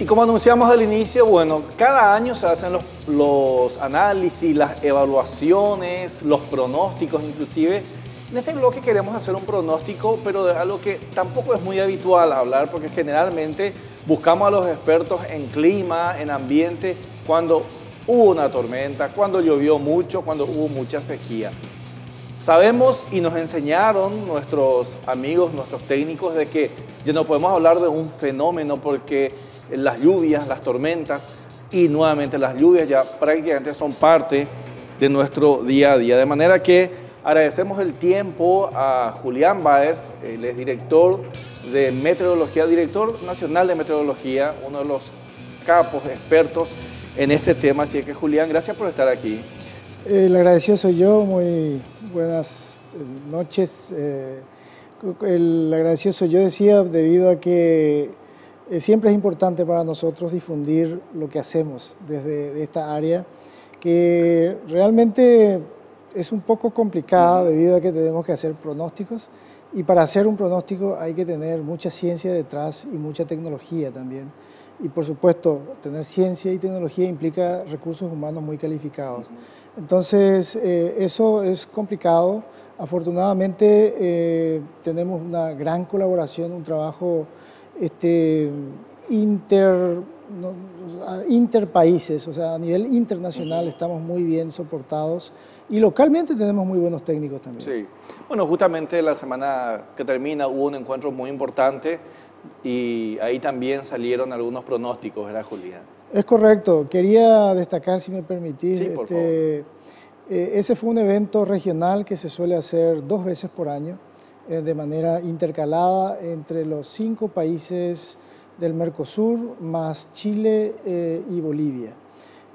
como anunciamos al inicio, bueno, cada año se hacen los análisis, las evaluaciones, los pronósticos inclusive. En este bloque queremos hacer un pronóstico, pero de algo que tampoco es muy habitual hablar, porque generalmente buscamos a los expertos en clima, en ambiente, cuando hubo una tormenta, cuando llovió mucho, cuando hubo mucha sequía. Sabemos y nos enseñaron nuestros amigos, nuestros técnicos, de que ya no podemos hablar de un fenómeno porque las lluvias, las tormentas y nuevamente las lluvias ya prácticamente son parte de nuestro día a día. De manera que agradecemos el tiempo a Julián Báez, él es director de meteorología, director nacional de meteorología, uno de los capos, expertos en este tema. Así que Julián, gracias por estar aquí. El agradecido soy yo, muy buenas noches. El agradecido soy yo, decía, debido a que siempre es importante para nosotros difundir lo que hacemos desde esta área, que realmente es un poco complicada debido a que tenemos que hacer pronósticos, y para hacer un pronóstico hay que tener mucha ciencia detrás y mucha tecnología también. Y por supuesto, tener ciencia y tecnología implica recursos humanos muy calificados. Entonces, eso es complicado. Afortunadamente, tenemos una gran colaboración, un trabajo interpaíses, o sea, a nivel internacional estamos muy bien soportados, y localmente tenemos muy buenos técnicos también. Sí. Bueno, justamente la semana que termina hubo un encuentro muy importante y ahí también salieron algunos pronósticos, ¿verdad, Julián? Es correcto. Quería destacar, si me permitís, Sí, por favor. Ese fue un evento regional que se suele hacer 2 veces por año, de manera intercalada entre los 5 países del Mercosur, más Chile y Bolivia.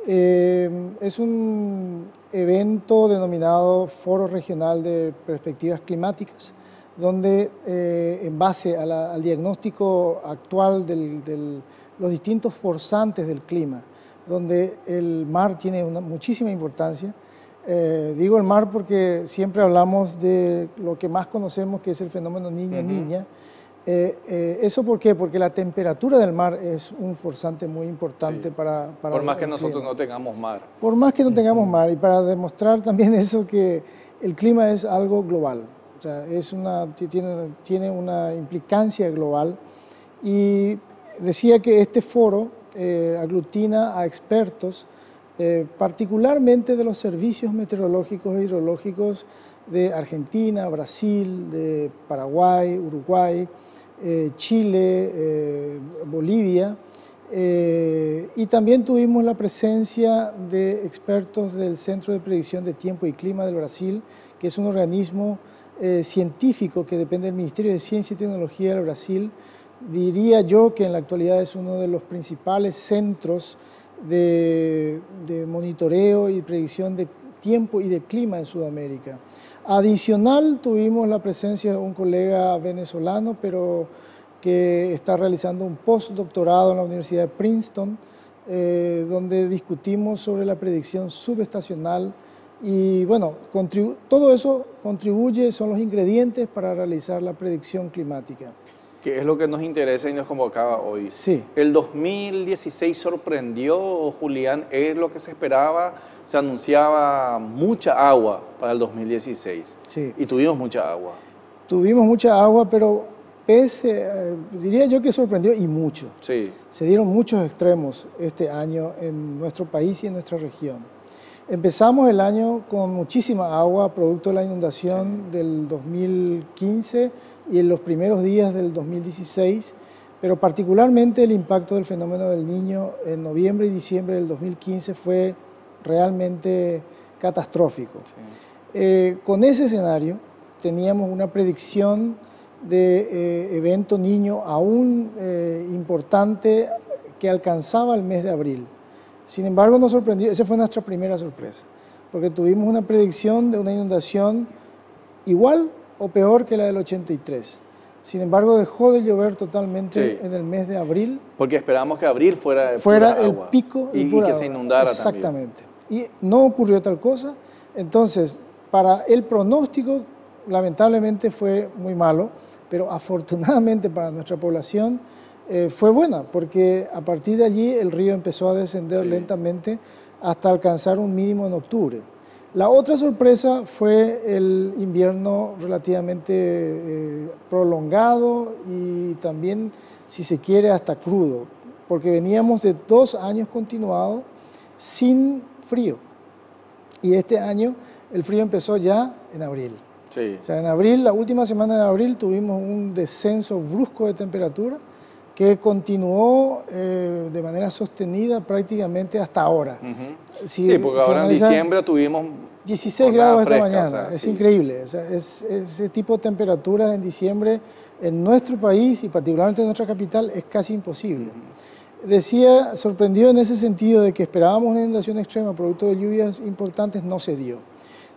Es un evento denominado Foro Regional de Perspectivas Climáticas, donde en base al diagnóstico actual de los distintos forzantes del clima, donde el mar tiene muchísima importancia. Digo el mar porque siempre hablamos de lo que más conocemos, que es el fenómeno niño-niña. ¿Eso por qué? Porque la temperatura del mar es un forzante muy importante para por más que el nosotros clima. no tengamos mar. Por más que no tengamos mar, y para demostrar también eso, que el clima es algo global, o sea, tiene una implicancia global. Y decía que este foro aglutina a expertos, particularmente de los servicios meteorológicos e hidrológicos de Argentina, Brasil, de Paraguay, Uruguay, Chile, Bolivia, y también tuvimos la presencia de expertos del Centro de Predicción de Tiempo y Clima del Brasil, que es un organismo científico que depende del Ministerio de Ciencia y Tecnología del Brasil. Diría yo que en la actualidad es uno de los principales centros de monitoreo y predicción de tiempo y de clima en Sudamérica. Adicional, tuvimos la presencia de un colega venezolano, pero que está realizando un postdoctorado en la Universidad de Princeton, donde discutimos sobre la predicción subestacional. Y bueno, todo eso contribuye, son los ingredientes para realizar la predicción climática. Que es lo que nos interesa y nos convocaba hoy. Sí. El 2016 sorprendió, Julián, es lo que se esperaba, se anunciaba mucha agua para el 2016. Sí. Y tuvimos mucha agua. Tuvimos mucha agua, pero diría yo que sorprendió y mucho. Sí. Se dieron muchos extremos este año en nuestro país y en nuestra región. Empezamos el año con muchísima agua, producto de la inundación del 2015 y en los primeros días del 2016, pero particularmente el impacto del fenómeno del Niño en noviembre y diciembre del 2015 fue realmente catastrófico. Sí. Con ese escenario teníamos una predicción de evento Niño aún importante que alcanzaba el mes de abril. Sin embargo, nos sorprendió, esa fue nuestra primera sorpresa, porque tuvimos una predicción de una inundación igual o peor que la del 83. Sin embargo, dejó de llover totalmente en el mes de abril. Porque esperábamos que abril fuera el agua, pico y que se inundara exactamente. También. Y no ocurrió tal cosa. Entonces, para el pronóstico, lamentablemente fue muy malo, pero afortunadamente para nuestra población fue buena, porque a partir de allí el río empezó a descender lentamente hasta alcanzar un mínimo en octubre. La otra sorpresa fue el invierno relativamente prolongado y también, si se quiere, hasta crudo, porque veníamos de 2 años continuados sin frío. Y este año el frío empezó ya en abril. Sí. O sea, en abril, la última semana de abril, tuvimos un descenso brusco de temperatura que continuó de manera sostenida prácticamente hasta ahora. Sí, porque ahora en diciembre tuvimos 16 grados esta fresca, mañana, o sea, es increíble. O sea, ese tipo de temperaturas en diciembre en nuestro país y particularmente en nuestra capital es casi imposible. Decía, sorprendió en ese sentido de que esperábamos una inundación extrema producto de lluvias importantes, no se dio.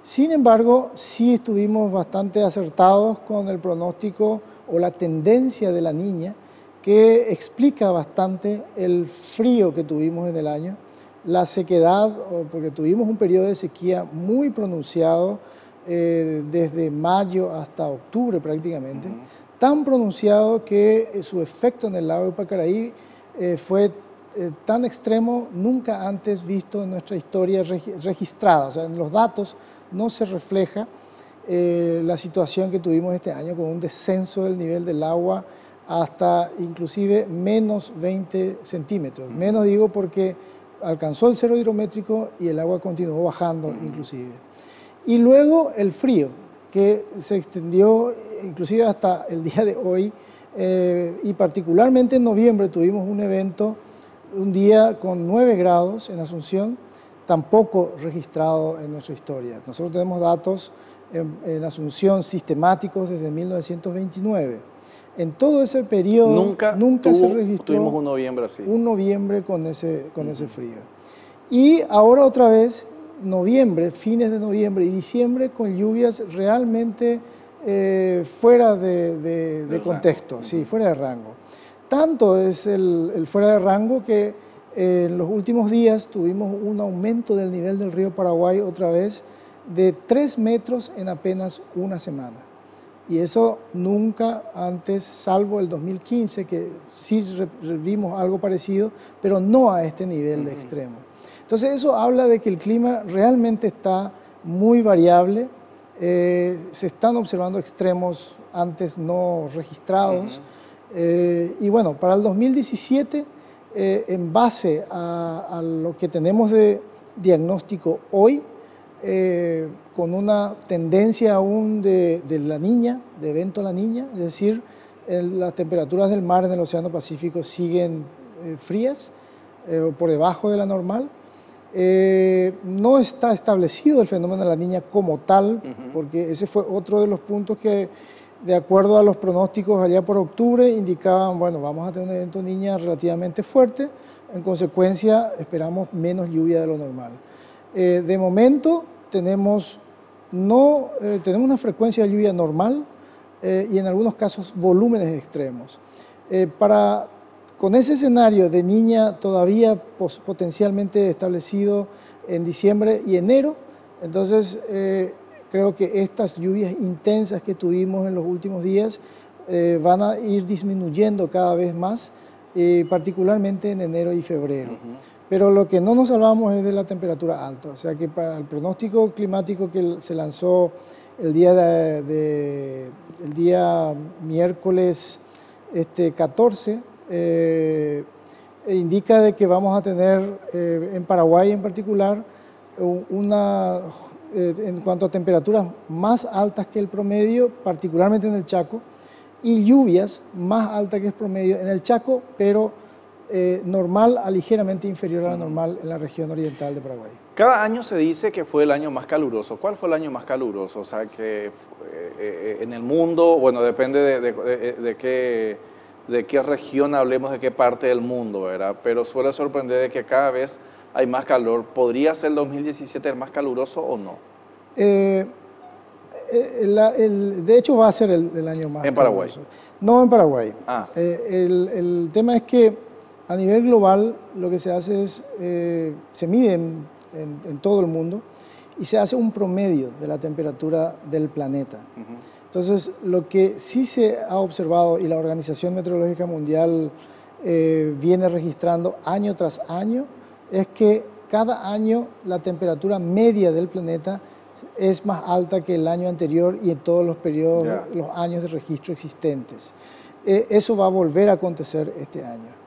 Sin embargo, sí estuvimos bastante acertados con el pronóstico o la tendencia de la Niña, que explica bastante el frío que tuvimos en el año, la sequedad, porque tuvimos un periodo de sequía muy pronunciado desde mayo hasta octubre prácticamente, tan pronunciado que su efecto en el lago de Pacaraí fue tan extremo nunca antes visto en nuestra historia registrada. O sea, en los datos no se refleja la situación que tuvimos este año con un descenso del nivel del agua hasta inclusive menos 20 centímetros. Menos digo porque alcanzó el cero hidrométrico y el agua continuó bajando inclusive. Y luego el frío, que se extendió inclusive hasta el día de hoy, y particularmente en noviembre tuvimos un evento, un día con 9 grados en Asunción, tampoco registrado en nuestra historia. Nosotros tenemos datos en Asunción sistemáticos desde 1929. En todo ese periodo nunca se registró tuvimos un noviembre así. Un noviembre con ese frío. Y ahora otra vez, noviembre, fines de noviembre y diciembre con lluvias realmente fuera de contexto, sí, fuera de rango. Tanto es el fuera de rango que en los últimos días tuvimos un aumento del nivel del río Paraguay otra vez de 3 metros en apenas una semana. Y eso nunca antes, salvo el 2015, que sí vimos algo parecido, pero no a este nivel de extremo. Entonces eso habla de que el clima realmente está muy variable, se están observando extremos antes no registrados, y bueno, para el 2017, en base a lo que tenemos de diagnóstico hoy, con una tendencia aún de la Niña, de evento La Niña, es decir, las temperaturas del mar en el Océano Pacífico siguen frías, por debajo de la normal. No está establecido el fenómeno de La Niña como tal, porque ese fue otro de los puntos que, de acuerdo a los pronósticos allá por octubre, indicaban, bueno, vamos a tener un evento Niña relativamente fuerte, en consecuencia esperamos menos lluvia de lo normal. De momento tenemos una frecuencia de lluvia normal y en algunos casos volúmenes extremos. Con ese escenario de Niña todavía potencialmente establecido en diciembre y enero, entonces creo que estas lluvias intensas que tuvimos en los últimos días van a ir disminuyendo cada vez más, particularmente en enero y febrero. Pero lo que no nos salvamos es de la temperatura alta, o sea que para el pronóstico climático que se lanzó el día miércoles 14, indica de que vamos a tener en Paraguay en particular en cuanto a temperaturas más altas que el promedio, particularmente en el Chaco, y lluvias más altas que el promedio en el Chaco, pero normal a ligeramente inferior a la normal en la región oriental de Paraguay. Cada año se dice que fue el año más caluroso. ¿Cuál fue el año más caluroso? O sea, que en el mundo, bueno, depende de qué región hablemos, de qué parte del mundo, ¿verdad? Pero suele sorprender de que cada vez hay más calor. ¿Podría ser el 2017 el más caluroso o no? De hecho va a ser el año más ¿En Paraguay? caluroso. No en Paraguay. El tema es que a nivel global lo que se hace es, se mide en todo el mundo y se hace un promedio de la temperatura del planeta. Entonces, lo que sí se ha observado y la Organización Meteorológica Mundial viene registrando año tras año es que cada año la temperatura media del planeta es más alta que el año anterior y en todos los periodos, los años de registro existentes. Eso va a volver a acontecer este año.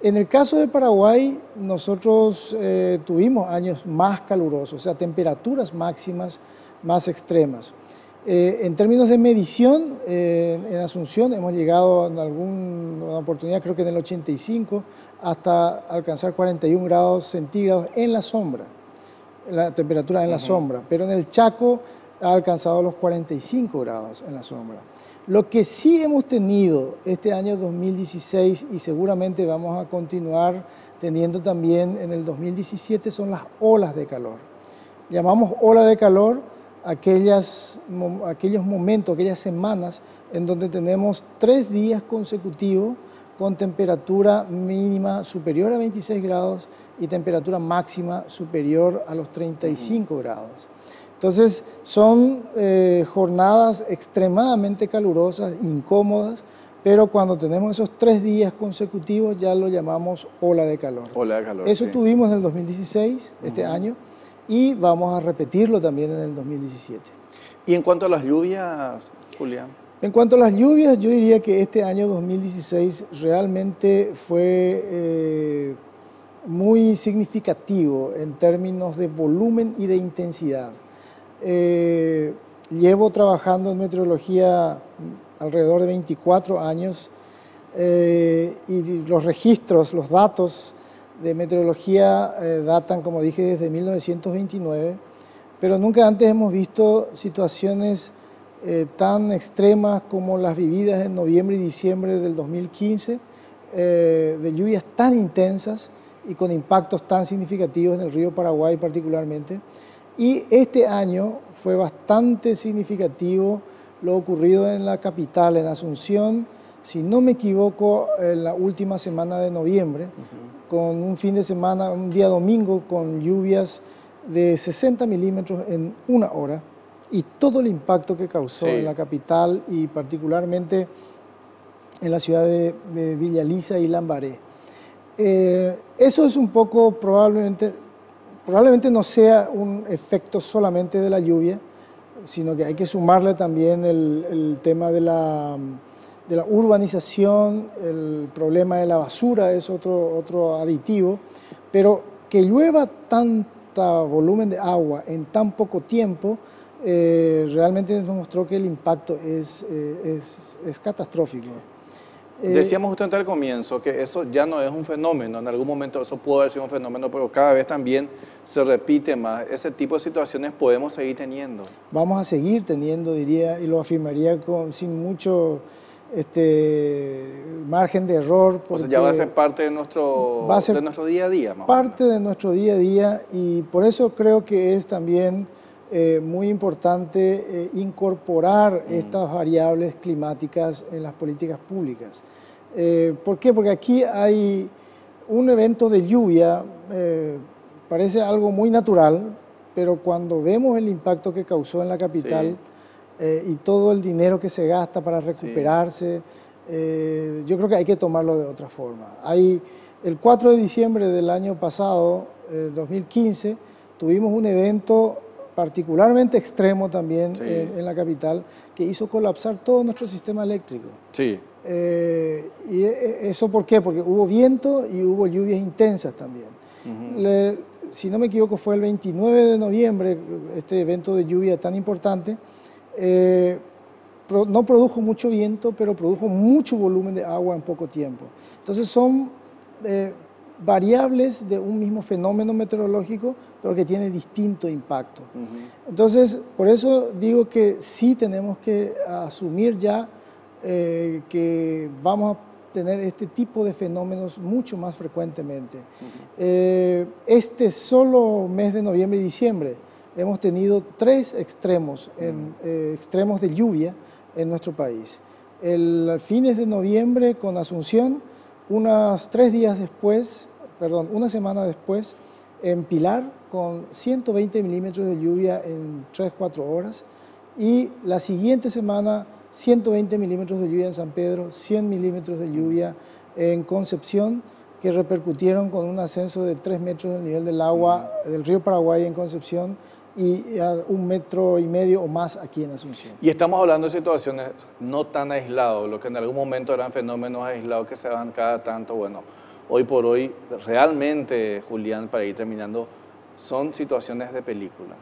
En el caso de Paraguay, nosotros tuvimos años más calurosos, o sea, temperaturas máximas más extremas. En términos de medición, en Asunción hemos llegado en alguna oportunidad, creo que en el 85, hasta alcanzar 41 grados centígrados en la sombra, la temperatura en la sombra, pero en el Chaco ha alcanzado los 45 grados en la sombra. Lo que sí hemos tenido este año 2016 y seguramente vamos a continuar teniendo también en el 2017 son las olas de calor. Llamamos ola de calor aquellos momentos, aquellas semanas en donde tenemos 3 días consecutivos con temperatura mínima superior a 26 grados y temperatura máxima superior a los 35 grados. Entonces son jornadas extremadamente calurosas, incómodas, pero cuando tenemos esos 3 días consecutivos ya lo llamamos ola de calor. Ola de calor. Eso tuvimos en el 2016, este año, y vamos a repetirlo también en el 2017. ¿Y en cuanto a las lluvias, Julián? En cuanto a las lluvias, yo diría que este año 2016 realmente fue muy significativo en términos de volumen y de intensidad. Llevo trabajando en meteorología alrededor de 24 años y los registros, los datos de meteorología datan, como dije, desde 1929, pero nunca antes hemos visto situaciones tan extremas como las vividas en noviembre y diciembre del 2015, de lluvias tan intensas y con impactos tan significativos en el río Paraguay particularmente. Y este año fue bastante significativo lo ocurrido en la capital, en Asunción, si no me equivoco, en la última semana de noviembre, con un fin de semana, un día domingo, con lluvias de 60 milímetros en 1 hora, y todo el impacto que causó en la capital y particularmente en la ciudad de Villa Lisa y Lambaré. Eso es un poco, probablemente no sea un efecto solamente de la lluvia, sino que hay que sumarle también el tema de la urbanización, el problema de la basura es otro aditivo, pero que llueva tanto volumen de agua en tan poco tiempo, realmente nos mostró que el impacto es catastrófico. Decíamos justamente al comienzo que eso ya no es un fenómeno, en algún momento eso pudo haber sido un fenómeno, pero cada vez también se repite más. Ese tipo de situaciones podemos seguir teniendo. Vamos a seguir teniendo, diría, y lo afirmaría sin mucho margen de error. O sea, ya va a ser parte de nuestro día a día. Parte de nuestro día a día, y por eso creo que es también muy importante incorporar estas variables climáticas en las políticas públicas. ¿Por qué? Porque aquí hay un evento de lluvia, parece algo muy natural, pero cuando vemos el impacto que causó en la capital y todo el dinero que se gasta para recuperarse, yo creo que hay que tomarlo de otra forma. El 4 de diciembre del año pasado, 2015, tuvimos un evento particularmente extremo también en la capital, que hizo colapsar todo nuestro sistema eléctrico. Sí. ¿Y eso por qué? Porque hubo viento y hubo lluvias intensas también. Si no me equivoco, fue el 29 de noviembre, este evento de lluvia tan importante. No produjo mucho viento, pero produjo mucho volumen de agua en poco tiempo. Entonces son variables de un mismo fenómeno meteorológico, pero que tiene distinto impacto. Entonces, por eso digo que sí tenemos que asumir ya que vamos a tener este tipo de fenómenos mucho más frecuentemente. Este solo mes de noviembre y diciembre hemos tenido 3 extremos, extremos de lluvia en nuestro país. El fines de noviembre con Asunción, una semana después en Pilar con 120 milímetros de lluvia en 3-4 horas, y la siguiente semana 120 milímetros de lluvia en San Pedro, 100 milímetros de lluvia en Concepción, que repercutieron con un ascenso de 3 metros del nivel del agua del río Paraguay en Concepción y a 1,5 metros o más aquí en Asunción. Y estamos hablando de situaciones no tan aisladas, lo que en algún momento eran fenómenos aislados que se dan cada tanto. Bueno, hoy por hoy, realmente, Julián, para ir terminando, son situaciones de película.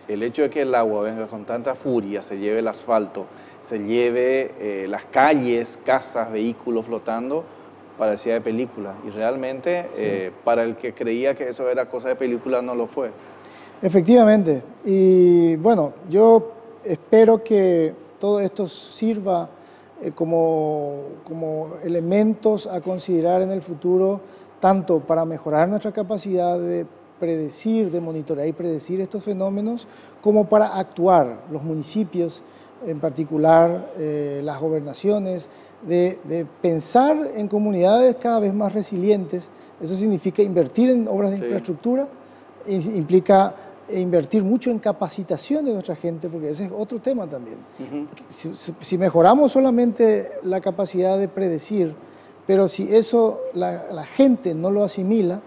El hecho de que el agua venga con tanta furia, se lleve el asfalto, se lleve las calles, casas, vehículos flotando, parecía de película. Y realmente, para el que creía que eso era cosa de película, no lo fue. Efectivamente. Y bueno, yo espero que todo esto sirva como elementos a considerar en el futuro, tanto para mejorar nuestra capacidad de predecir, de monitorear y predecir estos fenómenos, como para actuar, los municipios en particular, las gobernaciones, de pensar en comunidades cada vez más resilientes. Eso significa invertir en obras de infraestructura, implica invertir mucho en capacitación de nuestra gente, porque ese es otro tema también. Si mejoramos solamente la capacidad de predecir, pero si eso la gente no lo asimila,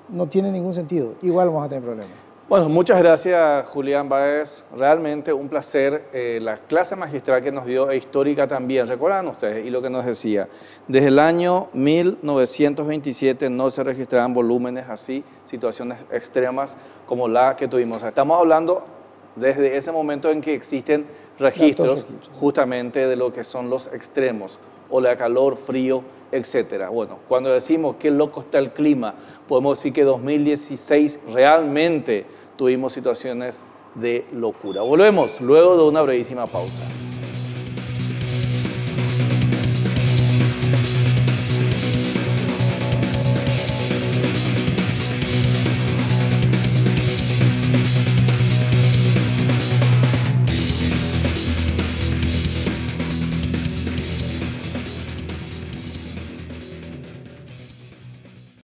no tiene ningún sentido. Igual vamos a tener problemas. Bueno, muchas gracias, Julián Báez. Realmente un placer. La clase magistral que nos dio e histórica también. ¿Recuerdan ustedes? Y lo que nos decía, desde el año 1927 no se registraban volúmenes así, situaciones extremas como la que tuvimos. Estamos hablando desde ese momento en que existen registros justamente de lo que son los extremos, ola de calor, frío, etcétera. Bueno, cuando decimos qué loco está el clima, podemos decir que 2016 realmente tuvimos situaciones de locura. Volvemos luego de una brevísima pausa.